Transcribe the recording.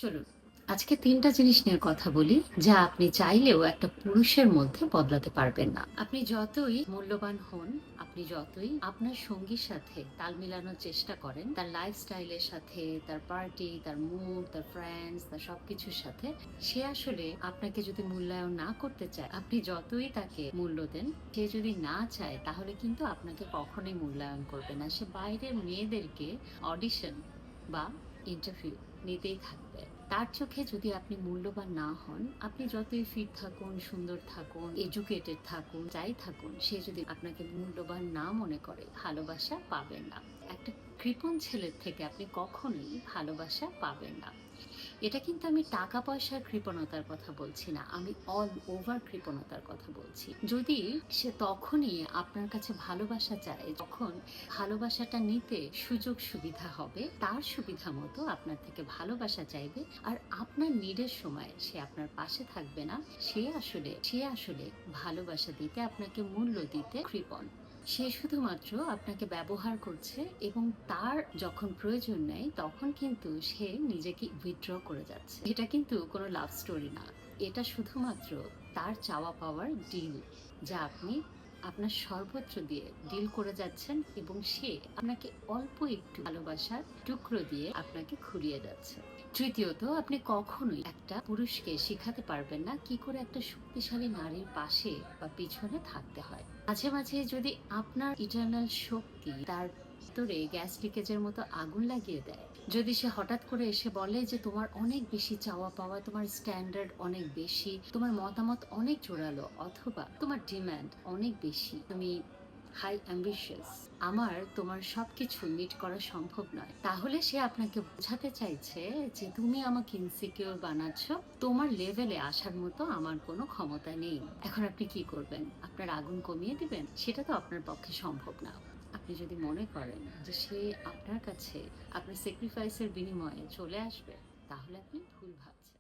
চলুন আজকে ৩টা জিনিস নিয়ে কথা বলি, যা আপনি চাইলেও একটা পুরুষের মধ্যে বদলাতে পারবেন না। আপনি যতই মূল্যবান হন, আপনি যতই আপনার সঙ্গীর সাথে তাল মিলানোর চেষ্টা করেন, তার লাইফস্টাইলের সাথে, তার পার্টি, তার মুড, তার ফ্রেন্ডস, তার সবকিছুর সাথে, সে আসলে আপনাকে যদি মূল্যায়ন না করতে চায়, আপনি যতই তাকে মূল্য দেন, সে যদি না চায় তাহলে কিন্তু আপনাকে কখনোই মূল্যায়ন করবে না। সে বাইরের মেয়েদেরকে অডিশন বা ইন্টারভিউ নিতেই থাকবে। তার চোখে যদি আপনি মূল্যবান না হন, আপনি যতই ফিট থাকুন, সুন্দর থাকুন, এডুকেটেড থাকুন, যাই থাকুন, সে যদি আপনাকে মূল্যবান না মনে করে, ভালোবাসা পাবেন না। একটা কৃপণ ছেলের থেকে আপনি কখনোই ভালোবাসা পাবেন না। এটা কিন্তু আমি টাকা পয়সার কৃপণতার কথা বলছি না, আমি অল ওভার কৃপণতার কথা বলছি। যদি সে তখনই আপনার কাছে ভালোবাসা চায় যখন ভালোবাসাটা নিতে সুযোগ সুবিধা হবে, তার সুবিধা মতো আপনার থেকে ভালোবাসা চাইবে, আর আপনার নিডের সময় সে আপনার পাশে থাকবে না, সে আসলে ভালোবাসা দিতে, আপনাকে মূল্য দিতে কৃপণ। সে শুধুমাত্র আপনাকে ব্যবহার করছে, এবং তার যখন প্রয়োজন নেই তখন কিন্তু সে নিজেকে উইথড্র করে যাচ্ছে। এটা কিন্তু কোনো লাভ স্টোরি না, এটা শুধুমাত্র তার চাওয়া পাওয়ার ডিল, যা আপনি আপনার সর্বত্র দিয়ে ডিল করে যাচ্ছেন, এবং সে আপনাকে অল্প একটু ভালোবাসার টুকরো দিয়ে আপনাকে ঘুরিয়ে যাচ্ছে। তৃতীয়ত, আপনি কখনোই একটা পুরুষকে শিখাতে পারবেন না কি করে একটা শক্তিশালী নারীর পাশে বা পিছনে থাকতে হয়। মাঝে মাঝে যদি আপনার ইটারনাল শক্তি তার ভিতরে গ্যাস লিকেজের মতো আগুন লাগিয়ে দেয়, যদি সে হঠাৎ করে এসে বলে যে তোমার অনেক বেশি চাওয়া পাওয়া, তোমার স্ট্যান্ডার্ড অনেক বেশি, তোমার মতামত অনেক জোরালো, অথবা তোমার ডিমান্ড অনেক বেশি, তুমি হাই অ্যাম্বিশিয়াস, আমার তোমার সবকিছু মিট করা সম্ভব নয়, তাহলে সে আপনাকে বোঝাতে চাইছে যে তুমি আমাকে ইনসিকিউর বানাচ্ছ, তোমার লেভেলে আসার মতো আমার কোনো ক্ষমতা নেই। এখন আপনি কি করবেন? আপনার আগুন কমিয়ে দিবেন? সেটা তো আপনার পক্ষে সম্ভব না। আপনি যদি মনে করেন যে সে আপনার কাছে আপনার স্যাক্রিফাইসের বিনিময়ে চলে আসবে, তাহলে আপনি ভুল ভাবছেন।